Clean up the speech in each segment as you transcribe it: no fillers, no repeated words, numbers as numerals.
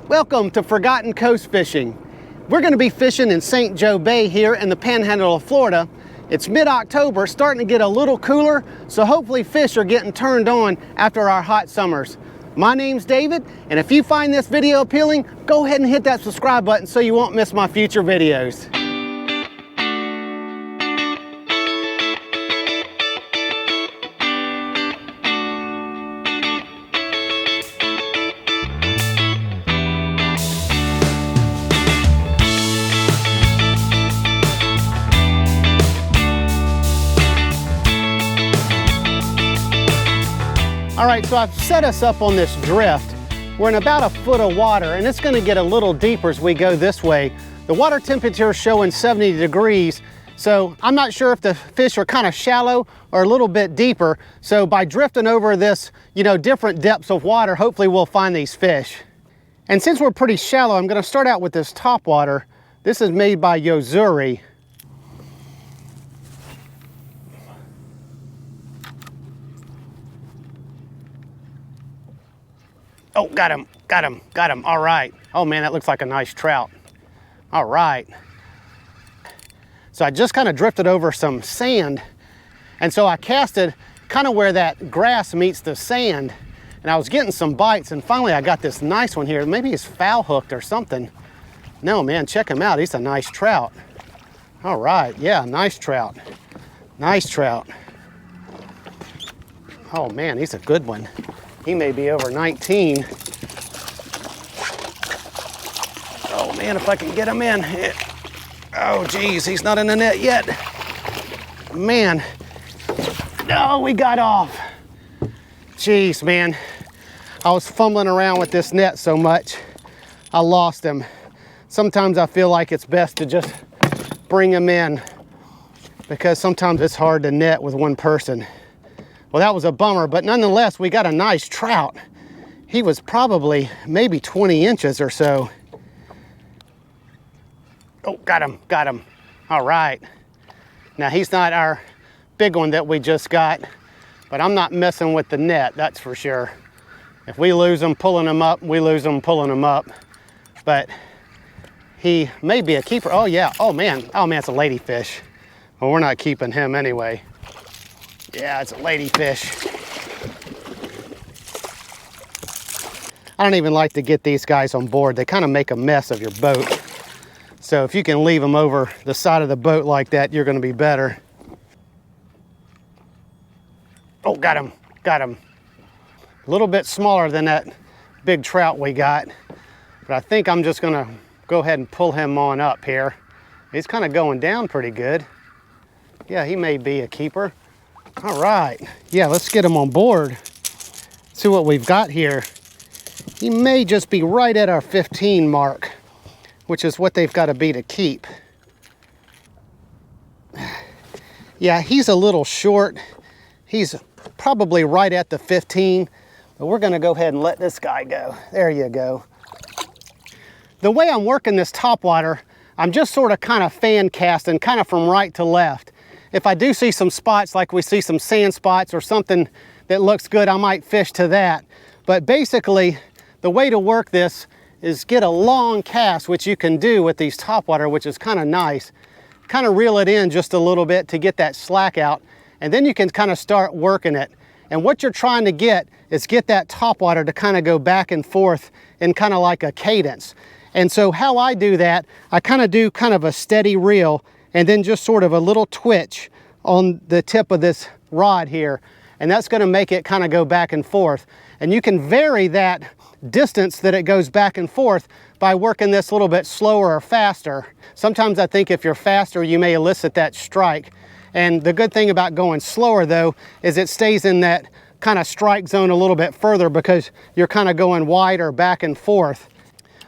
Welcome to Forgotten Coast Fishing. We're going to be fishing in St. Joe Bay here in the Panhandle of Florida. It's mid-October, starting to get a little cooler, so hopefully fish are getting turned on after our hot summers. My name's David, and if you find this video appealing, go ahead and hit that subscribe button so you won't miss my future videos. All right, so I've set us up on this drift. We're in about a foot of water, and it's gonna get a little deeper as we go this way. The water temperature is showing 70 degrees, so I'm not sure if the fish are kind of shallow or a little bit deeper. So by drifting over this, different depths of water, hopefully we'll find these fish. And since we're pretty shallow, I'm gonna start out with this topwater. This is made by Yozuri. Oh, got him. All right. Oh man, that looks like a nice trout. All right. So I just kind of drifted over some sand, and so I casted kind of where that grass meets the sand, and I was getting some bites, and finally I got this nice one here. Maybe he's foul hooked or something. No, man, check him out. He's a nice trout. All right, yeah, nice trout. Nice trout. Oh man, he's a good one. He may be over 19. Oh man, if I can get him in. Oh geez, he's not in the net yet. Man, no, we got off. Jeez, man. I was fumbling around with this net so much, I lost him. Sometimes I feel like it's best to just bring him in because sometimes it's hard to net with one person. Well, that was a bummer, but nonetheless, we got a nice trout. He was probably maybe 20 inches or so. Oh, got him. All right. Now, he's not our big one that we just got, but I'm not messing with the net, that's for sure. If we lose him pulling him up, we lose him pulling him up. But he may be a keeper. Oh, yeah. Oh, man, it's a ladyfish. Well, we're not keeping him anyway. Yeah, it's a ladyfish. I don't even like to get these guys on board. They kind of make a mess of your boat. So if you can leave them over the side of the boat like that, you're gonna be better. Oh, got him. A little bit smaller than that big trout we got, but I think I'm just gonna go ahead and pull him on up here. He's kind of going down pretty good. Yeah, he may be a keeper. All right, yeah, let's get him on board. See what we've got here. He may just be right at our 15 mark, which is what they've got to be to keep. Yeah, he's a little short. He's probably right at the 15, but we're gonna go ahead and let this guy go. There you go. The way I'm working this topwater, I'm just sort of kind of fan casting, kind of from right to left. If I do see some spots, like we see some sand spots or something that looks good, I might fish to that. But basically, the way to work this is get a long cast, which you can do with these topwater, which is kind of nice. Kind of reel it in just a little bit to get that slack out, and then you can kind of start working it. And what you're trying to get is get that topwater to kind of go back and forth in kind of like a cadence. And so how I do that, I kind of do kind of a steady reel, and then just sort of a little twitch on the tip of this rod here. And that's gonna make it kind of go back and forth. And you can vary that distance that it goes back and forth by working this a little bit slower or faster. Sometimes I think if you're faster, you may elicit that strike. And the good thing about going slower though, is it stays in that kind of strike zone a little bit further because you're kind of going wider back and forth.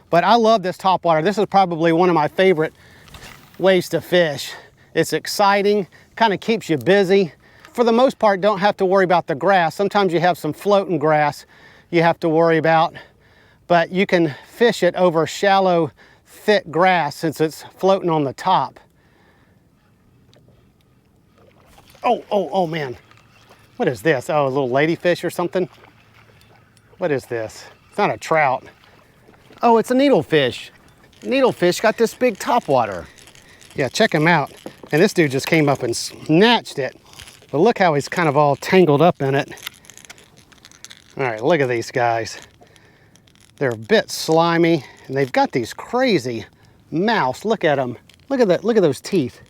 But I love this topwater. This is probably one of my favorite ways to fish. It's exciting, kind of keeps you busy. For the most part, don't have to worry about the grass. Sometimes you have some floating grass you have to worry about, but you can fish it over shallow, thick grass since it's floating on the top. Oh man. What is this? Oh, a little ladyfish or something? What is this? It's not a trout. Oh, it's a needlefish. Needlefish got this big topwater. Yeah, check him out. And this dude just came up and snatched it. But look how he's kind of all tangled up in it. All right, look at these guys. They're a bit slimy, and they've got these crazy mouths. Look at them. Look at that. Look at those teeth.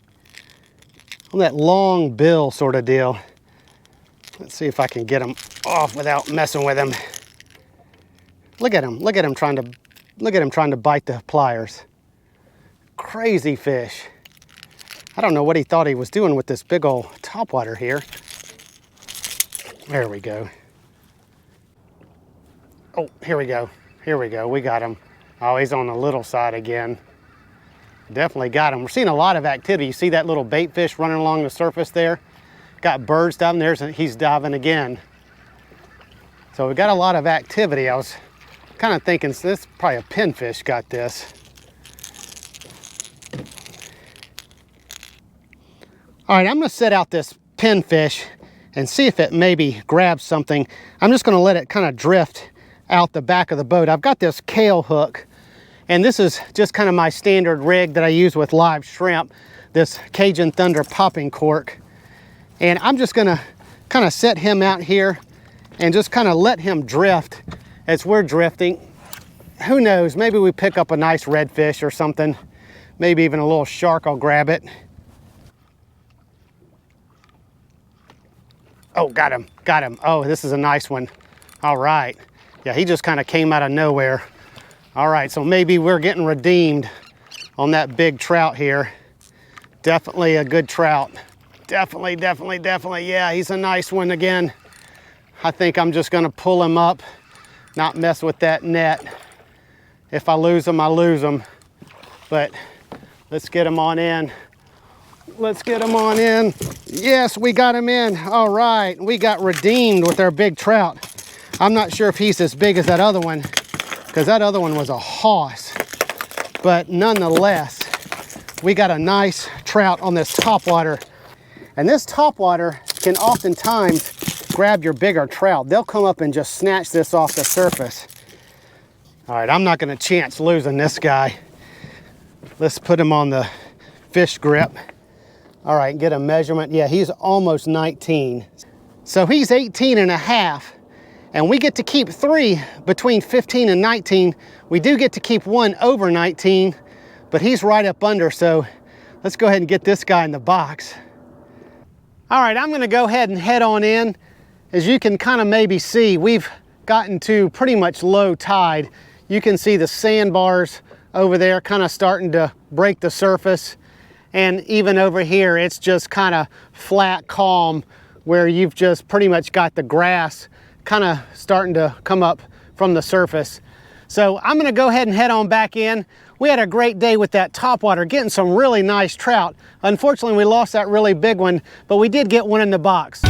On that long bill sort of deal. Let's see if I can get them off without messing with them. Look at him. Look at him trying to bite the pliers. Crazy fish. I don't know what he thought he was doing with this big old topwater here. There we go. Oh, here we go. Here we go. We got him. Oh, he's on the little side again. Definitely got him. We're seeing a lot of activity. You see that little bait fish running along the surface there? Got birds down there, so he's diving again. So we got a lot of activity. I was kind of thinking, so this is probably a pinfish got this. All right, I'm gonna set out this pinfish and see if it maybe grabs something. I'm just gonna let it kind of drift out the back of the boat. I've got this kale hook, and this is just kind of my standard rig that I use with live shrimp, this Cajun Thunder popping cork. And I'm just gonna kind of set him out here and just kind of let him drift as we're drifting. Who knows, maybe we pick up a nice redfish or something. Maybe even a little shark will grab it. Oh, got him, got him. Oh, this is a nice one. All right. Yeah, he just kind of came out of nowhere. All right, so maybe we're getting redeemed on that big trout here. Definitely a good trout. Definitely, definitely, definitely. Yeah, he's a nice one again. I think I'm just gonna pull him up, not mess with that net. If I lose him, I lose him. But let's get him on in. Let's get him on in. Yes, we got him in. All right, we got redeemed with our big trout. I'm not sure if he's as big as that other one, because that other one was a hoss. But nonetheless, we got a nice trout on this topwater. And this topwater can oftentimes grab your bigger trout. They'll come up and just snatch this off the surface. All right, I'm not gonna chance losing this guy. Let's put him on the fish grip. All right, get a measurement. Yeah, he's almost 19. So he's 18 and a half. And we get to keep 3 between 15 and 19. We do get to keep 1 over 19, but he's right up under, so let's go ahead and get this guy in the box. All right, I'm gonna go ahead and head on in. As you can kind of maybe see, we've gotten to pretty much low tide. You can see the sandbars over there kind of starting to break the surface. And even over here, it's just kind of flat, calm, where you've just pretty much got the grass kind of starting to come up from the surface. So I'm gonna go ahead and head on back in. We had a great day with that topwater, getting some really nice trout. Unfortunately, we lost that really big one, but we did get one in the box.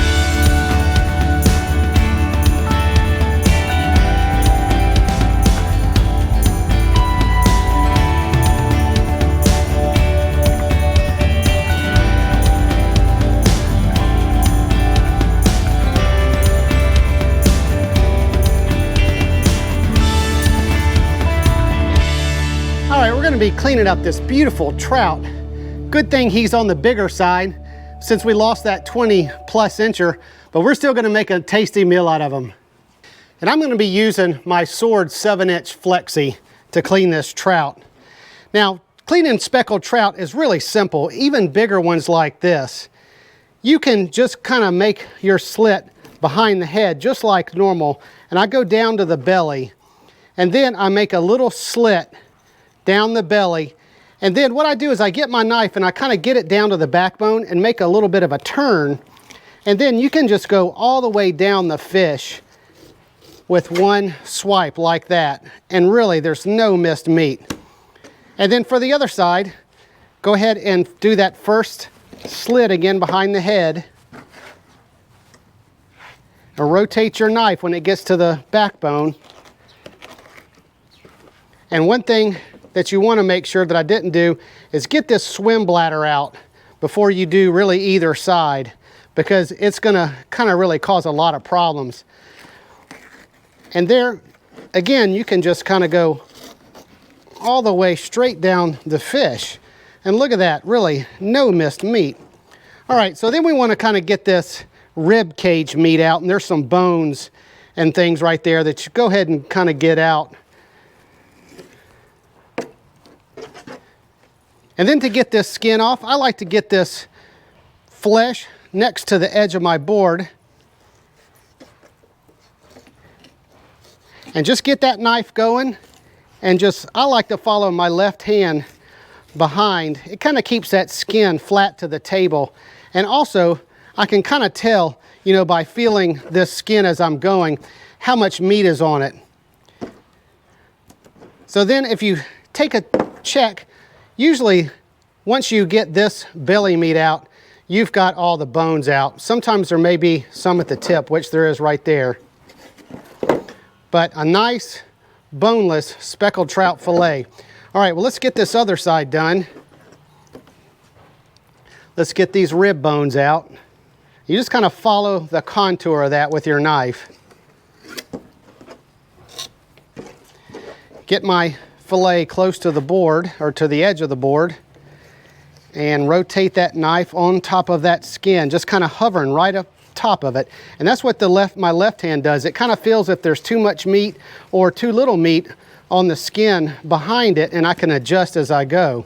We're going to be cleaning up this beautiful trout. Good thing he's on the bigger side since we lost that 20+ incher, but we're still going to make a tasty meal out of him. And I'm going to be using my Sword 7-inch flexi to clean this trout. Now, cleaning speckled trout is really simple. Even bigger ones like this, you can just kind of make your slit behind the head just like normal, and I go down to the belly, and then I make a little slit down the belly. And then what I do is I get my knife and I kind of get it down to the backbone and make a little bit of a turn. And then you can just go all the way down the fish with one swipe like that. And really, there's no missed meat. And then for the other side, go ahead and do that first slit again behind the head. And rotate your knife when it gets to the backbone. And one thing that you want to make sure that I didn't do is get this swim bladder out before you do really either side, because it's going to kind of really cause a lot of problems. And there, again, you can just kind of go all the way straight down the fish. And look at that, really no missed meat. All right, so then we want to kind of get this rib cage meat out, and there's some bones and things right there that you go ahead and kind of get out. And then to get this skin off, I like to get this flesh next to the edge of my board and just get that knife going, and just, I like to follow my left hand behind. It kind of keeps that skin flat to the table, and also I can kind of tell, you know, by feeling this skin as I'm going, how much meat is on it. So then if you take a check, usually once you get this belly meat out, you've got all the bones out. Sometimes there may be some at the tip, which there is right there. But a nice boneless speckled trout fillet. All right, well, let's get this other side done. Let's get these rib bones out. You just kind of follow the contour of that with your knife. Get my fillet close to the board, or to the edge of the board, and rotate that knife on top of that skin, just kind of hovering right up top of it. And that's what my left hand does. It kind of feels if there's too much meat or too little meat on the skin behind it, and I can adjust as I go.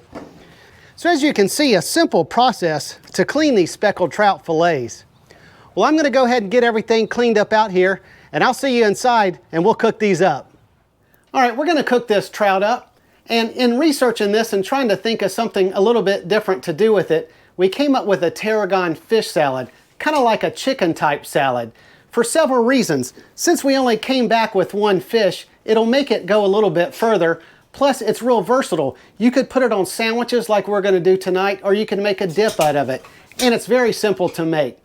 So as you can see, a simple process to clean these speckled trout fillets. Well, I'm going to go ahead and get everything cleaned up out here, and I'll see you inside and we'll cook these up. All right, we're going to cook this trout up, and in researching this and trying to think of something a little bit different to do with it, we came up with a Tarragon fish salad, kind of like a chicken type salad, for several reasons. Since we only came back with one fish, it'll make it go a little bit further. Plus, it's real versatile. You could put it on sandwiches like we're going to do tonight, or you can make a dip out of it. And it's very simple to make.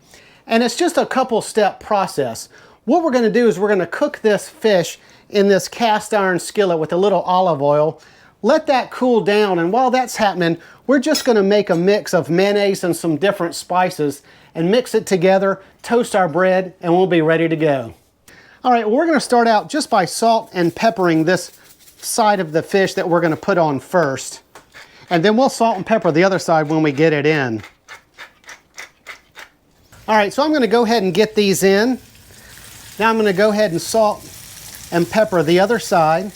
And it's just a couple step process. What we're going to do is we're going to cook this fish in this cast iron skillet with a little olive oil. Let that cool down, and while that's happening, we're just going to make a mix of mayonnaise and some different spices and mix it together, toast our bread, and we'll be ready to go. All right, well, we're going to start out just by salt and peppering this side of the fish that we're going to put on first. And then we'll salt and pepper the other side when we get it in. All right, so I'm going to go ahead and get these in. Now I'm going to go ahead and salt and pepper the other side.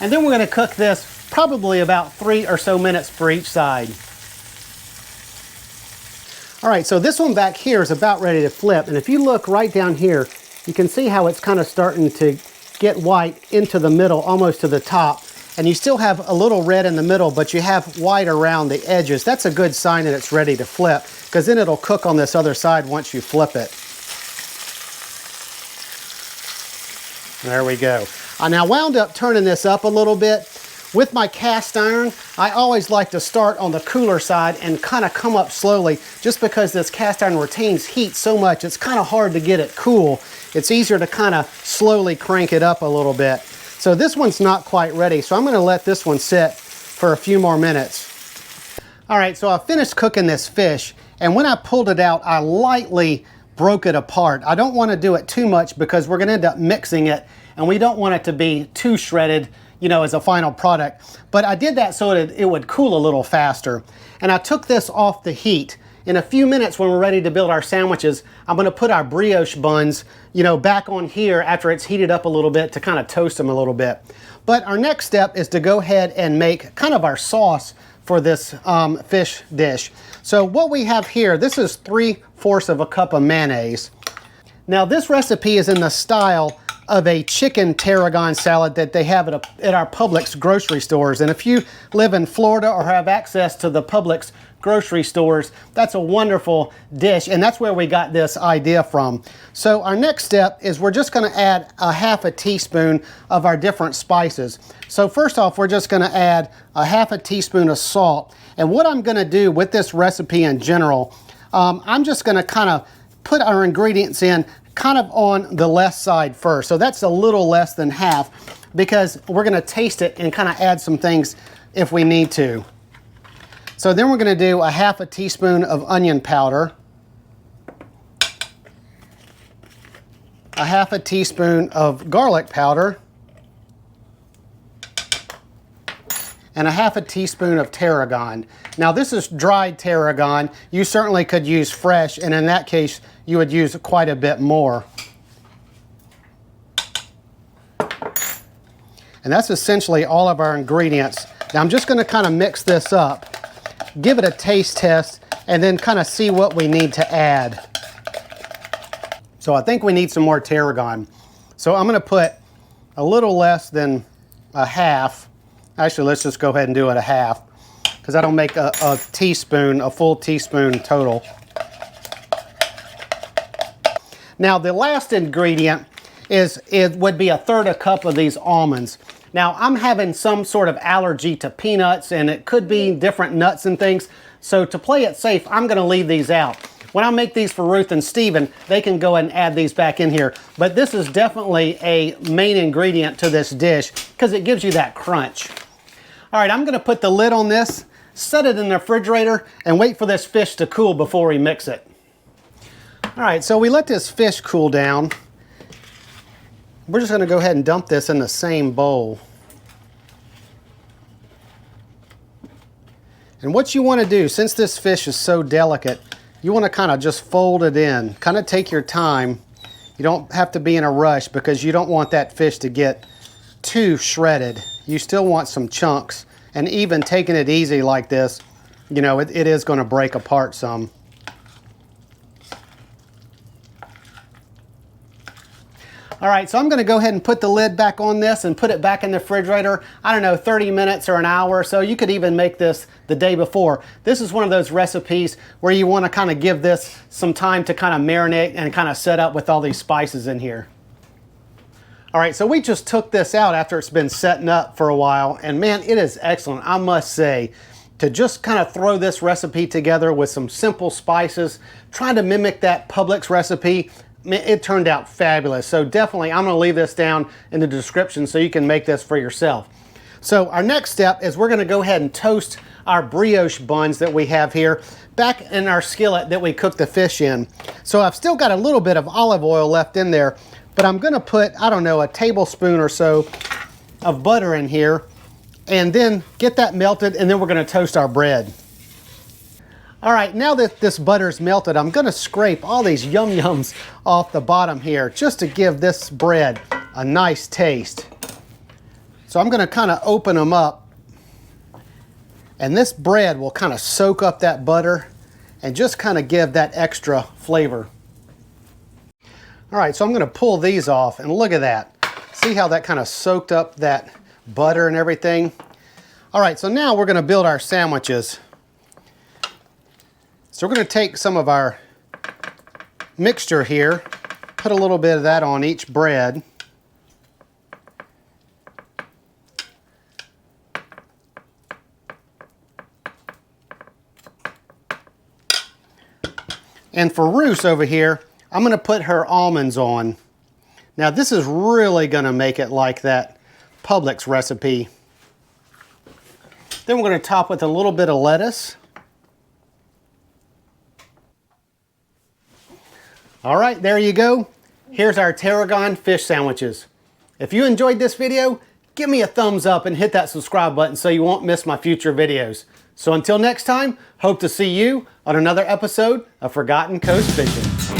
And then we're going to cook this probably about 3 or so minutes for each side. All right, so this one back here is about ready to flip. And if you look right down here, you can see how it's kind of starting to get white into the middle, almost to the top. And you still have a little red in the middle, but you have white around the edges. That's a good sign that it's ready to flip, because then it'll cook on this other side once you flip it. There we go. I now wound up turning this up a little bit. With my cast iron, I always like to start on the cooler side and kind of come up slowly, just because this cast iron retains heat so much, it's kind of hard to get it cool. It's easier to kind of slowly crank it up a little bit. So this one's not quite ready, so I'm going to let this one sit for a few more minutes. All right, so I finished cooking this fish, and when I pulled it out, I lightly broke it apart. I don't want to do it too much because we're going to end up mixing it, and we don't want it to be too shredded, you know, as a final product. But I did that so that it would cool a little faster. And I took this off the heat. In a few minutes when we're ready to build our sandwiches, I'm going to put our brioche buns, you know, back on here after it's heated up a little bit to kind of toast them a little bit. But our next step is to go ahead and make kind of our sauce for this fish dish. So what we have here, this is 3/4 of a cup of mayonnaise. Now this recipe is in the style of a chicken tarragon salad that they have at our Publix grocery stores. And if you live in Florida or have access to the Publix grocery stores, that's a wonderful dish, and that's where we got this idea from. So our next step is we're just going to add a 1/2 teaspoon of our different spices. So first off, we're just going to add a 1/2 teaspoon of salt. And what I'm going to do with this recipe in general, I'm just going to kind of put our ingredients in kind of on the left side first. So that's a little less than half, because we're going to taste it and kind of add some things if we need to. So then we're going to do a 1/2 teaspoon of onion powder, a 1/2 teaspoon of garlic powder, and a half a teaspoon of tarragon. Now this is dried tarragon. You certainly could use fresh, and in that case, you would use quite a bit more. And that's essentially all of our ingredients. Now I'm just going to kind of mix this up, give it a taste test, and then kind of see what we need to add. So I think we need some more tarragon. So I'm going to put a little less than a half. Actually, let's just go ahead and do it a half, because that'll make a teaspoon, a full teaspoon total. Now the last ingredient would be 1/3 cup of these almonds. Now I'm having some sort of allergy to peanuts, and it could be different nuts and things. So to play it safe, I'm going to leave these out. When I make these for Ruth and Steven, they can go and add these back in here. But this is definitely a main ingredient to this dish because it gives you that crunch. All right, I'm going to put the lid on this, set it in the refrigerator, and wait for this fish to cool before we mix it. All right, so we let this fish cool down. We're just going to go ahead and dump this in the same bowl. And what you want to do, since this fish is so delicate, you want to kind of just fold it in. Kind of take your time. You don't have to be in a rush because you don't want that fish to get too shredded. You still want some chunks. And even taking it easy like this, you know, it is going to break apart some. All right, so I'm going to go ahead and put the lid back on this and put it back in the refrigerator, I don't know, 30 minutes or an hour. So you could even make this the day before. This is one of those recipes where you want to kind of give this some time to kind of marinate and kind of set up with all these spices in here. All right, so we just took this out after it's been setting up for a while, and man, it is excellent, I must say. To just kind of throw this recipe together with some simple spices, trying to mimic that Publix recipe, it turned out fabulous. So definitely, I'm going to leave this down in the description so you can make this for yourself. So our next step is we're going to go ahead and toast our brioche buns that we have here back in our skillet that we cooked the fish in. So I've still got a little bit of olive oil left in there, but I'm going to put, I don't know, a tablespoon or so of butter in here, and then get that melted, and then we're going to toast our bread. All right, now that this butter's melted, I'm going to scrape all these yum-yums off the bottom here just to give this bread a nice taste. So I'm going to kind of open them up, and this bread will kind of soak up that butter and just kind of give that extra flavor. All right, so I'm going to pull these off, and look at that. See how that kind of soaked up that butter and everything? All right, so now we're going to build our sandwiches. So we're going to take some of our mixture here, put a little bit of that on each bread. And for Ruth over here, I'm going to put her almonds on. Now this is really going to make it like that Publix recipe. Then we're going to top with a little bit of lettuce. All right, there you go. Here's our tarragon fish sandwiches. If you enjoyed this video, give me a thumbs up and hit that subscribe button so you won't miss my future videos. So until next time, hope to see you on another episode of Forgotten Coast Fishing.